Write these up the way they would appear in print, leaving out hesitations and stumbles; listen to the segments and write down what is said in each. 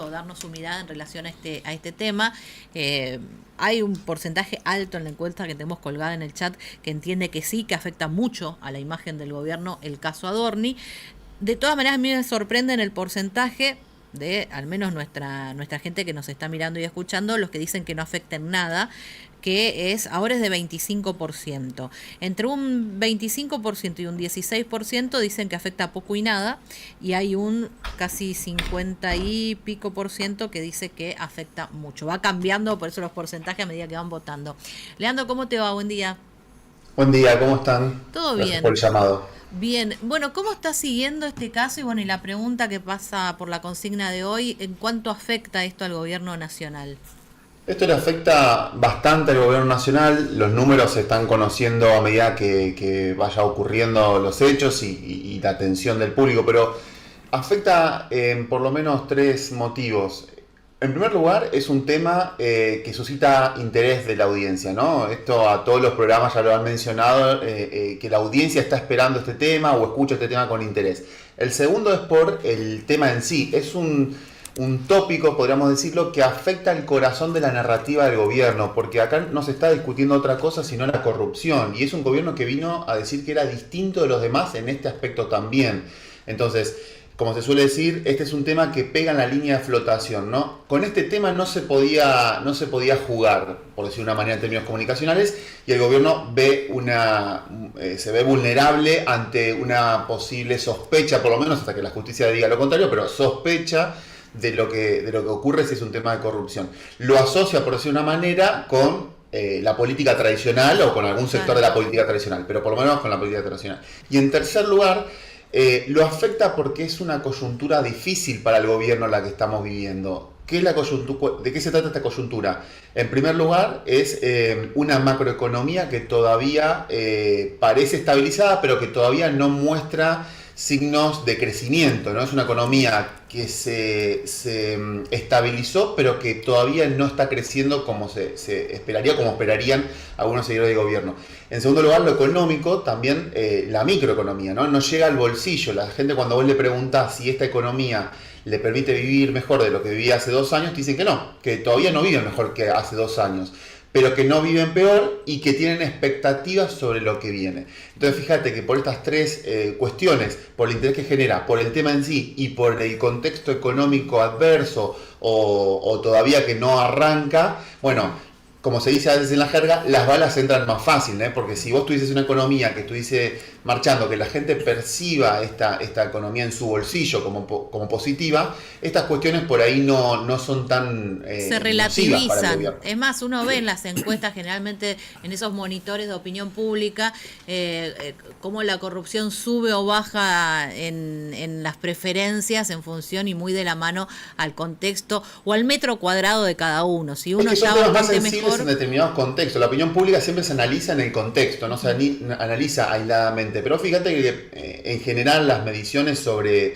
darnos su mirada en relación a este tema. Hay un porcentaje alto en la encuesta que tenemos colgada en el chat que entiende que sí, que afecta mucho a la imagen del gobierno el caso Adorni. De todas maneras, a mí me sorprende en el porcentaje de, al menos nuestra gente que nos está mirando y escuchando, los que dicen que no afecta en nada, que ahora es de 25%. Entre un 25% y un 16% dicen que afecta poco y nada, y hay un casi 50 y pico por ciento que dice que afecta mucho. Va cambiando, por eso los porcentajes a medida que van votando. Leandro, ¿cómo te va? Buen día. Buen día, ¿cómo están? Todo Gracias por bien. el llamado. Bien, bueno, ¿cómo estás siguiendo este caso? Y bueno, y la pregunta que pasa por la consigna de hoy, ¿en cuánto afecta esto al gobierno nacional? Esto le afecta bastante al gobierno nacional, los números se están conociendo a medida que vaya ocurriendo los hechos y la atención del público, pero afecta en por lo menos tres motivos. En primer lugar, es un tema que suscita interés de la audiencia, ¿no? Esto a todos los programas ya lo han mencionado, que la audiencia está esperando este tema o escucha este tema con interés. El segundo es por el tema en sí, es un tópico, podríamos decirlo, que afecta al corazón de la narrativa del gobierno, porque acá no se está discutiendo otra cosa sino la corrupción, y es un gobierno que vino a decir que era distinto de los demás en este aspecto también. Entonces, como se suele decir, este es un tema que pega en la línea de flotación, ¿no? Con este tema no se podía jugar, por decir de una manera en términos comunicacionales, y el gobierno se ve vulnerable ante una posible sospecha, por lo menos hasta que la justicia diga lo contrario, pero sospecha de lo que ocurre si es un tema de corrupción. Lo asocia, por decir de una manera, con la política tradicional o con algún sector Claro. de la política tradicional, pero por lo menos con la política tradicional. Y en tercer lugar, lo afecta porque es una coyuntura difícil para el gobierno la que estamos viviendo. ¿Qué es la coyuntura? ¿De qué se trata esta coyuntura? En primer lugar, es una macroeconomía que todavía parece estabilizada, pero que todavía no muestra signos de crecimiento, ¿no? Es una economía que se estabilizó, pero que todavía no está creciendo como se esperaría, como esperarían algunos seguidores de gobierno. En segundo lugar, lo económico, también la microeconomía, ¿no? No llega al bolsillo. La gente, cuando vos le preguntás si esta economía le permite vivir mejor de lo que vivía hace 2 años, te dicen que no, que todavía no viven mejor que hace 2 años, pero que no viven peor y que tienen expectativas sobre lo que viene. Entonces fíjate que por estas tres cuestiones, por el interés que genera, por el tema en sí y por el contexto económico adverso o todavía que no arranca, bueno, como se dice a veces en la jerga, las balas entran más fácil, ¿eh? Porque si vos tuvieses una economía que estuviese marchando, que la gente perciba esta economía en su bolsillo como positiva, estas cuestiones por ahí no son tan Se nocivas para el relativizan. gobierno. Es más, uno ve en las encuestas, generalmente en esos monitores de opinión pública, cómo la corrupción sube o baja en las preferencias en función y muy de la mano al contexto o al metro cuadrado de cada uno. Si Es uno que son ya temas más bastante sensibles en mejor, determinados contextos. La opinión pública siempre se analiza en el contexto, no se analiza aisladamente. Pero fíjate que en general las mediciones sobre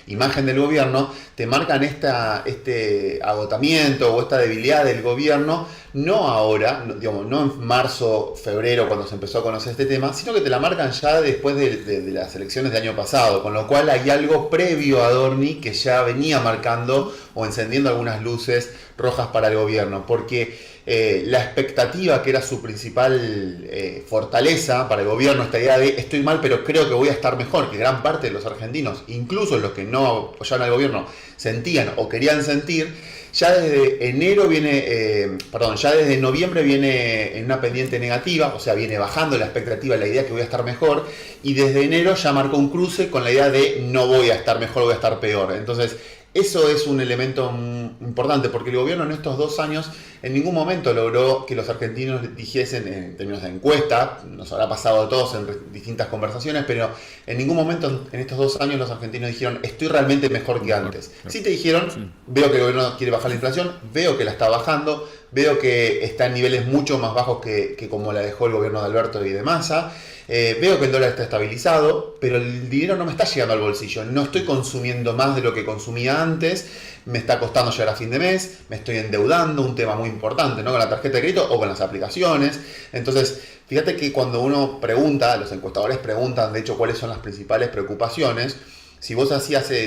imagen del gobierno te marcan este agotamiento o esta debilidad del gobierno, no ahora, digamos, no en marzo, febrero, cuando se empezó a conocer este tema, sino que te la marcan ya después de las elecciones del año pasado, con lo cual hay algo previo a Adorni que ya venía marcando o encendiendo algunas luces rojas para el gobierno, porque la expectativa que era su principal fortaleza para el gobierno, esta idea de estoy mal pero creo que voy a estar mejor, que gran parte de los argentinos, incluso los que no apoyaban al gobierno, sentían o querían sentir, ya desde ya desde noviembre viene en una pendiente negativa, o sea, viene bajando la expectativa, la idea que voy a estar mejor, y desde enero ya marcó un cruce con la idea de no voy a estar mejor, voy a estar peor. Entonces, eso es un elemento importante, porque el gobierno en estos 2 años en ningún momento logró que los argentinos dijesen, en términos de encuesta, nos habrá pasado a todos en distintas conversaciones, pero en ningún momento en estos 2 años los argentinos dijeron, estoy realmente mejor que antes. Sí te dijeron, Sí. veo que el gobierno quiere bajar la inflación, veo que la está bajando, veo que está en niveles mucho más bajos que como la dejó el gobierno de Alberto y de Massa. Veo que el dólar está estabilizado, pero el dinero no me está llegando al bolsillo. No estoy consumiendo más de lo que consumía antes. Me está costando llegar a fin de mes. Me estoy endeudando, un tema muy importante, ¿no? Con la tarjeta de crédito o con las aplicaciones. Entonces, fíjate que cuando uno pregunta, los encuestadores preguntan, de hecho, cuáles son las principales preocupaciones. si vos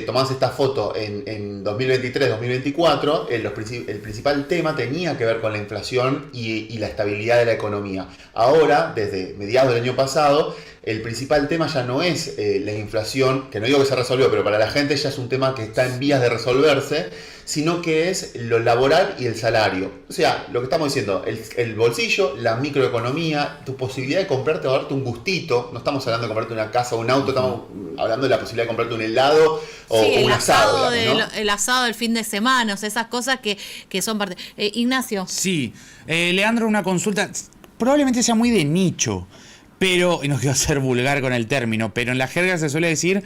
tomabas esta foto en 2023, 2024, el principal tema tenía que ver con la inflación y la estabilidad de la economía. Ahora, desde mediados del año pasado, el principal tema ya no es la inflación, que no digo que se resolvió, pero para la gente ya es un tema que está en vías de resolverse, sino que es lo laboral y el salario. O sea, lo que estamos diciendo, el bolsillo, la microeconomía, tu posibilidad de comprarte o darte un gustito. No estamos hablando de comprarte una casa o un auto, estamos hablando de la posibilidad de comprarte un helado o un asado. Digamos, ¿no? El asado del fin de semana, o sea, esas cosas que son parte. Ignacio. Sí, Leandro, una consulta, probablemente sea muy de nicho, pero, y no quiero ser vulgar con el término, pero en la jerga se suele decir,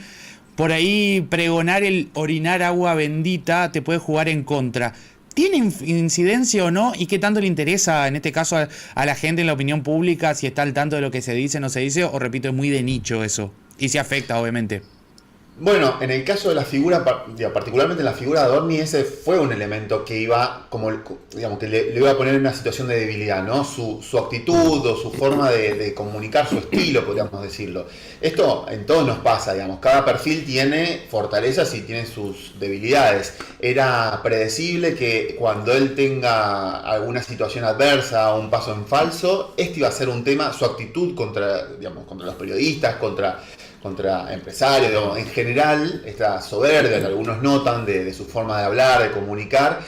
por ahí pregonar el orinar agua bendita te puede jugar en contra. ¿Tiene incidencia o no? ¿Y qué tanto le interesa, en este caso, a la gente en la opinión pública, si está al tanto de lo que se dice, no se dice? O, repito, es muy de nicho eso. Y se afecta, obviamente. Bueno, en el caso de la figura, particularmente en la figura de Adorni, ese fue un elemento que iba, como digamos, que le iba a poner en una situación de debilidad, ¿no? Su actitud o su forma de comunicar, su estilo, podríamos decirlo. Esto en todos nos pasa, digamos, cada perfil tiene fortalezas y tiene sus debilidades. Era predecible que cuando él tenga alguna situación adversa o un paso en falso, este iba a ser un tema, su actitud contra los periodistas, contra empresarios, digamos, en general, esta soberbia que algunos notan de su forma de hablar, de comunicar,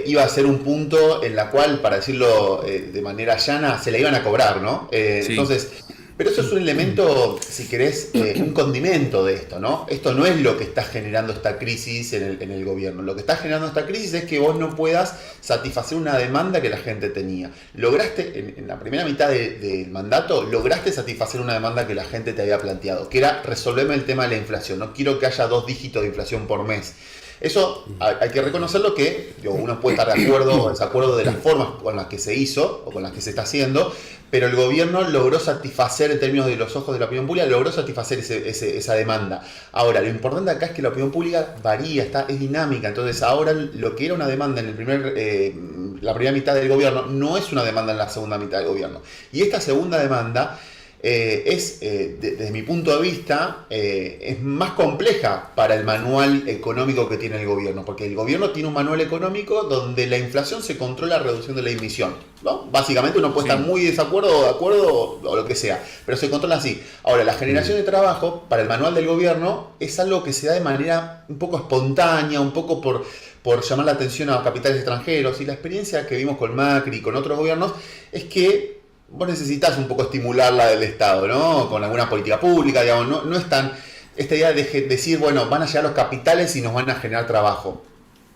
iba a ser un punto en la cual, para decirlo de manera llana, se la iban a cobrar, ¿no? Sí. Entonces, pero eso es un elemento, si querés, un condimento de esto, ¿no? Esto no es lo que está generando esta crisis en el gobierno. Lo que está generando esta crisis es que vos no puedas satisfacer una demanda que la gente tenía. Lograste, en la primera mitad del mandato, lograste satisfacer una demanda que la gente te había planteado, que era resolverme el tema de la inflación. No quiero que haya 2 dígitos de inflación por mes. Eso hay que reconocerlo, que uno puede estar de acuerdo o desacuerdo de las formas con las que se hizo o con las que se está haciendo, pero el gobierno logró satisfacer, en términos de los ojos de la opinión pública, logró satisfacer esa demanda. Ahora, lo importante acá es que la opinión pública varía, es dinámica. Entonces ahora lo que era una demanda en la primera mitad del gobierno no es una demanda en la segunda mitad del gobierno. Y esta segunda demanda desde mi punto de vista, es más compleja para el manual económico que tiene el gobierno, porque el gobierno tiene un manual económico donde la inflación se controla reduciendo la emisión, ¿no? Básicamente uno puede estar muy de desacuerdo o de acuerdo o lo que sea, pero se controla así. Ahora, la generación de trabajo para el manual del gobierno es algo que se da de manera un poco espontánea, un poco por llamar la atención a capitales extranjeros, y la experiencia que vimos con Macri y con otros gobiernos es que vos necesitas un poco estimular la del Estado, ¿no? Con alguna política pública, digamos, no es tan esta idea de decir, bueno, van a llegar los capitales y nos van a generar trabajo.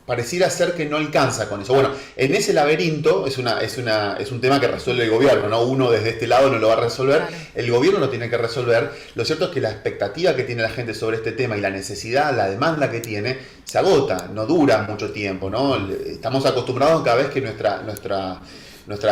Pareciera ser que no alcanza con eso. Bueno, en ese laberinto es un tema que resuelve el gobierno, ¿no? Uno desde este lado no lo va a resolver, claro. El gobierno lo tiene que resolver. Lo cierto es que la expectativa que tiene la gente sobre este tema y la necesidad, la demanda que tiene, se agota, no dura mucho tiempo, ¿no? Estamos acostumbrados cada vez que nuestra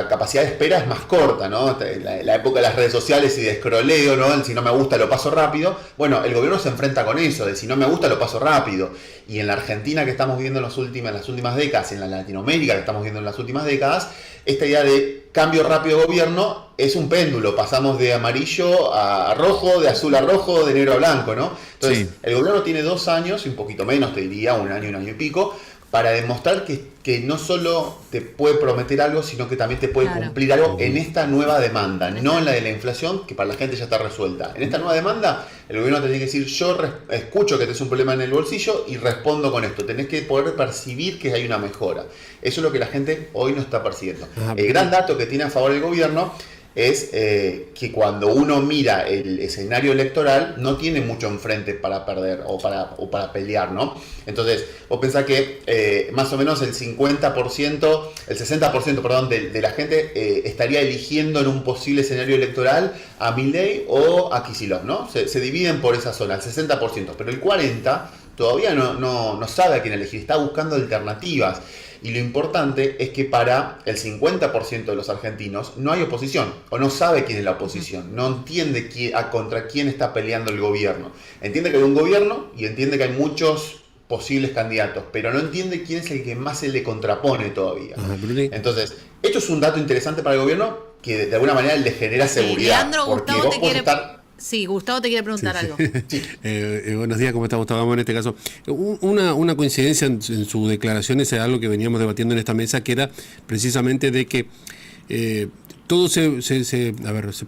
capacidad de espera es más corta, ¿no? La época de las redes sociales y de scrolleo, ¿no? El si no me gusta lo paso rápido. Bueno, el gobierno se enfrenta con eso, de si no me gusta lo paso rápido. Y en la Argentina que estamos viviendo en las últimas décadas, en la Latinoamérica que estamos viendo en las últimas décadas, esta idea de cambio rápido de gobierno es un péndulo. Pasamos de amarillo a rojo, de azul a rojo, de negro a blanco, ¿no? Entonces, sí. El gobierno tiene 2 años, y un poquito menos, te diría, un año y pico, para demostrar que no solo te puede prometer algo, sino que también te puede cumplir algo en esta nueva demanda, no en la de la inflación, que para la gente ya está resuelta. En esta nueva demanda, el gobierno te tiene que decir, yo escucho que tenés un problema en el bolsillo y respondo con esto. Tenés que poder percibir que hay una mejora. Eso es lo que la gente hoy no está percibiendo. El gran dato que tiene a favor el gobierno es que cuando uno mira el escenario electoral no tiene mucho enfrente para perder o para pelear, ¿no? Entonces, vos pensás que más o menos el 60%, perdón, de la gente estaría eligiendo en un posible escenario electoral a Milei o a Kicillof, ¿no? Se dividen por esa zona, el 60%, pero el 40% todavía no sabe a quién elegir, está buscando alternativas. Y lo importante es que para el 50% de los argentinos no hay oposición, o no sabe quién es la oposición, no entiende contra quién está peleando el gobierno. Entiende que hay un gobierno y entiende que hay muchos posibles candidatos, pero no entiende quién es el que más se le contrapone todavía. Entonces, esto es un dato interesante para el gobierno que de alguna manera le genera seguridad. Leandro, Gustavo te quiere... Sí, Gustavo te quiere preguntar algo. Buenos días, ¿cómo está Gustavo Gama en este caso? Una coincidencia en sus declaraciones es algo que veníamos debatiendo en esta mesa, que era precisamente de que todo se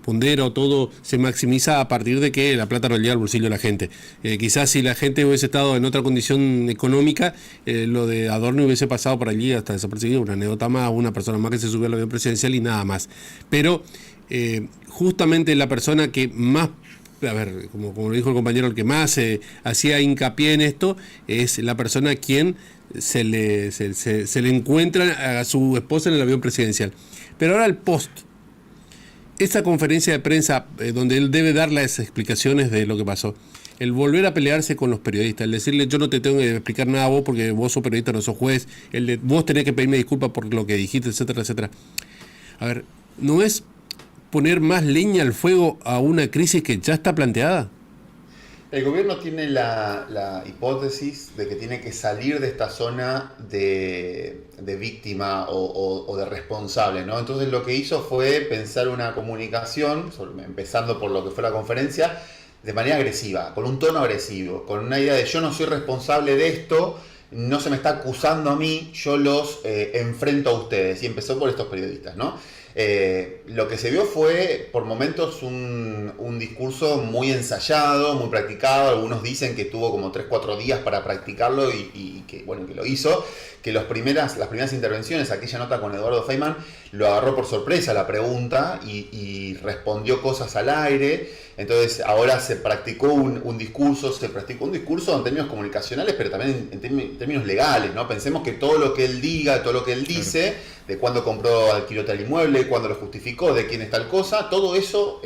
pondera o todo se maximiza a partir de que la plata no llega al bolsillo de la gente. Quizás si la gente hubiese estado en otra condición económica, lo de Adorni hubiese pasado por allí hasta desapercibido, una anécdota más, una persona más que se subió al avión presidencial y nada más. Pero justamente la persona que más, como lo dijo el compañero, el que más hacía hincapié en esto, es la persona a quien se le encuentra a su esposa en el avión presidencial. Pero ahora el post, esa conferencia de prensa donde él debe dar las explicaciones de lo que pasó, el volver a pelearse con los periodistas, el decirle yo no te tengo que explicar nada a vos porque vos sos periodista, no sos juez, el de vos tenés que pedirme disculpas por lo que dijiste, etcétera, etcétera. A ver, ¿no es poner más leña al fuego a una crisis que ya está planteada? El gobierno tiene la hipótesis de que tiene que salir de esta zona de víctima o de responsable, ¿no? Entonces lo que hizo fue pensar una comunicación, empezando por lo que fue la conferencia, de manera agresiva, con un tono agresivo, con una idea de yo no soy responsable de esto, no se me está acusando a mí, yo los enfrento a ustedes. Y empezó por estos periodistas, ¿no? Lo que se vio fue por momentos un discurso muy ensayado, muy practicado. Algunos dicen que tuvo como 3-4 días para practicarlo y que, bueno, que lo hizo. Que las primeras intervenciones, aquella nota con Eduardo Feynman, lo agarró por sorpresa la pregunta y respondió cosas al aire. Entonces ahora se practicó un discurso en términos comunicacionales, pero también en términos legales, ¿no? Pensemos que todo lo que él diga, todo lo que él dice, de cuándo compró, alquiló tal inmueble, cuándo lo justificó, de quién es tal cosa, todo eso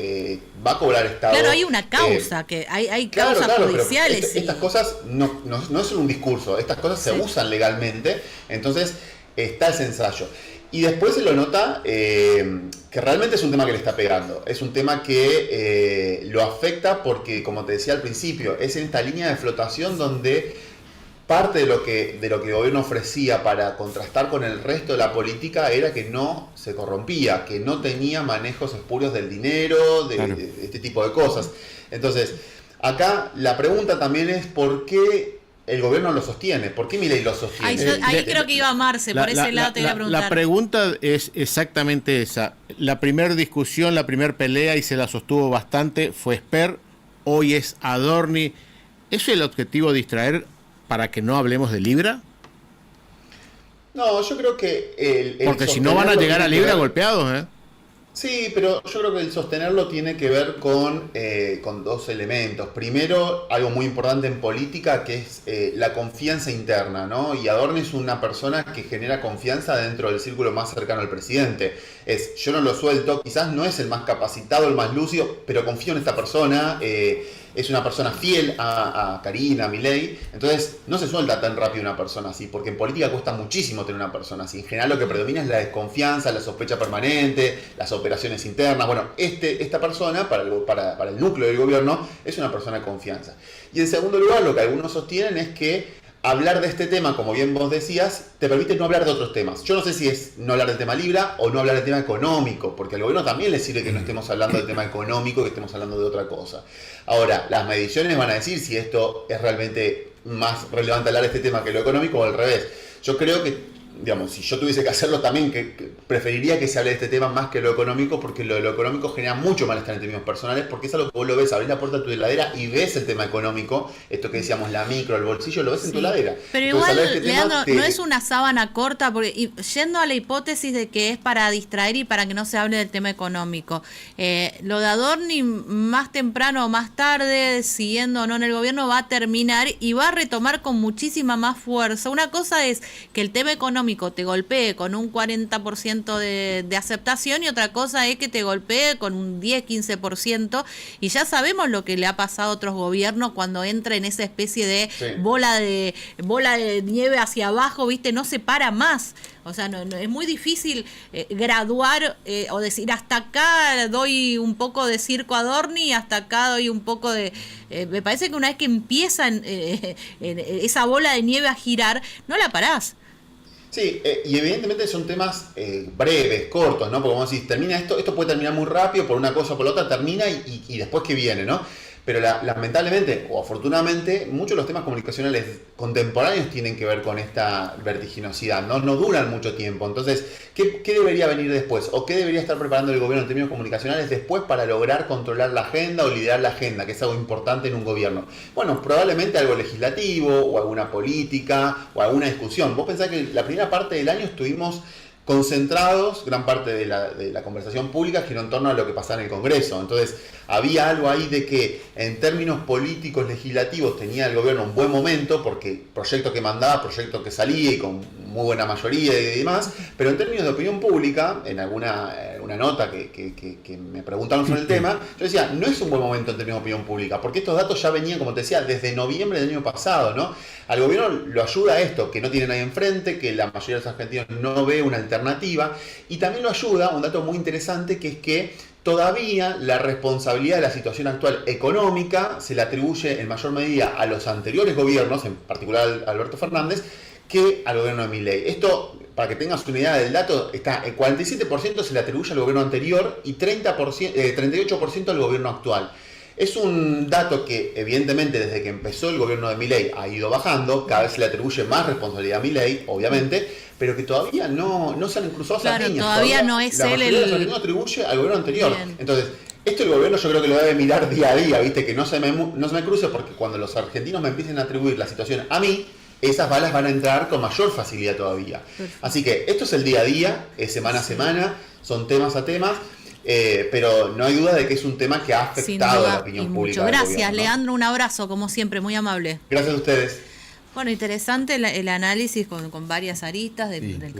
va a cobrar estado. Claro, hay una causa, que hay causas judiciales. Pero estas cosas no es un discurso, estas cosas se usan legalmente, entonces está ese ensayo. Y después se lo nota que realmente es un tema que le está pegando. Es un tema que lo afecta porque, como te decía al principio, es en esta línea de flotación donde parte de lo que el gobierno ofrecía para contrastar con el resto de la política era que no se corrompía, que no tenía manejos espurios del dinero, de este tipo de cosas. Entonces, acá la pregunta también es ¿por qué el gobierno lo sostiene? ¿Por qué Milei lo sostiene? Ahí creo que iba Marce, por ese lado te iba a preguntar. La pregunta es exactamente esa. La primera discusión, la primera pelea, y se la sostuvo bastante, fue Esper, hoy es Adorni. ¿Es el objetivo distraer para que no hablemos de Libra? No, yo creo que porque si no van a llegar a Libra golpeados, ¿eh? Sí, pero yo creo que el sostenerlo tiene que ver con dos elementos. Primero, algo muy importante en política, que es la confianza interna, ¿no? Y Adorni es una persona que genera confianza dentro del círculo más cercano al presidente. Yo no lo suelto, quizás no es el más capacitado, el más lúcido, pero confío en esta persona. Es una persona fiel a Karina, a Milei, entonces no se suelta tan rápido una persona así, porque en política cuesta muchísimo tener una persona así. En general lo que predomina es la desconfianza, la sospecha permanente, las operaciones internas. Bueno, esta persona, para el núcleo del gobierno, es una persona de confianza. Y en segundo lugar, lo que algunos sostienen es que hablar de este tema, como bien vos decías, te permite no hablar de otros temas. Yo no sé si es no hablar del tema Libra o no hablar del tema económico, porque al gobierno también le sirve que no estemos hablando del tema económico, que estemos hablando de otra cosa. Ahora, las mediciones van a decir si esto es realmente más relevante hablar de este tema que lo económico o al revés. Yo creo que, digamos, si yo tuviese que hacerlo también, que preferiría que se hable de este tema más que lo económico, porque lo económico genera mucho malestar en términos personales, porque es algo que vos lo ves, abrís la puerta de tu heladera y ves el tema económico, esto que decíamos, la micro, el bolsillo, lo ves en tu heladera. Pero entonces, igual, Leandro, no es una sábana corta, porque yendo a la hipótesis de que es para distraer y para que no se hable del tema económico, lo de Adorni más temprano o más tarde, siguiendo o no en el gobierno, va a terminar y va a retomar con muchísima más fuerza. Una cosa es que el tema económico te golpee con un 40% de aceptación y otra cosa es que te golpee con un 10-15%, y ya sabemos lo que le ha pasado a otros gobiernos cuando entra en esa especie de bola de nieve hacia abajo, ¿viste? No se para más. O sea, no, es muy difícil graduar o decir hasta acá doy un poco de circo a Adorni y hasta acá doy un poco de... me parece que una vez que empieza esa bola de nieve a girar, no la parás. Sí, y evidentemente son temas breves, cortos, ¿no? Porque como decís, termina esto puede terminar muy rápido, por una cosa o por la otra, termina y después ¿qué viene, no? Pero lamentablemente, o afortunadamente, muchos de los temas comunicacionales contemporáneos tienen que ver con esta vertiginosidad, no duran mucho tiempo. Entonces, ¿qué debería venir después? ¿O qué debería estar preparando el gobierno en términos comunicacionales después para lograr controlar la agenda o liderar la agenda, que es algo importante en un gobierno? Bueno, probablemente algo legislativo, o alguna política, o alguna discusión. Vos pensás que la primera parte del año estuvimos concentrados, gran parte de la conversación pública giró en torno a lo que pasaba en el Congreso. Entonces, había algo ahí de que en términos políticos legislativos tenía el gobierno un buen momento, porque proyecto que mandaba, proyecto que salía y con muy buena mayoría y demás, pero en términos de opinión pública, en una nota que me preguntaron sobre el tema, yo decía, no es un buen momento en términos de opinión pública, porque estos datos ya venían, como te decía, desde noviembre del año pasado, ¿no? Al gobierno lo ayuda esto, que no tiene nadie enfrente, que la mayoría de los argentinos no ve una alternativa, y también lo ayuda un dato muy interesante, que es que todavía la responsabilidad de la situación actual económica se le atribuye en mayor medida a los anteriores gobiernos, en particular a Alberto Fernández, que al gobierno de Milei. Esto, para que tengas una idea del dato, está el 47% se le atribuye al gobierno anterior y 38% al gobierno actual. Es un dato que, evidentemente, desde que empezó el gobierno de Milei ha ido bajando, cada vez se le atribuye más responsabilidad a Milei, obviamente, pero que todavía no se han cruzado esas líneas. Todavía no es él el... No atribuye al gobierno anterior. Bien. Entonces, esto el gobierno yo creo que lo debe mirar día a día, ¿viste? Que no se me cruce, porque cuando los argentinos me empiecen a atribuir la situación a mí, esas balas van a entrar con mayor facilidad todavía. Perfecto. Así que esto es el día a día, es semana a semana, son temas a temas. Pero no hay duda de que es un tema que ha afectado a la opinión pública. Gracias, gobierno, ¿no? Leandro, un abrazo, como siempre, muy amable. Gracias a ustedes. Bueno, interesante el análisis con varias aristas del caso.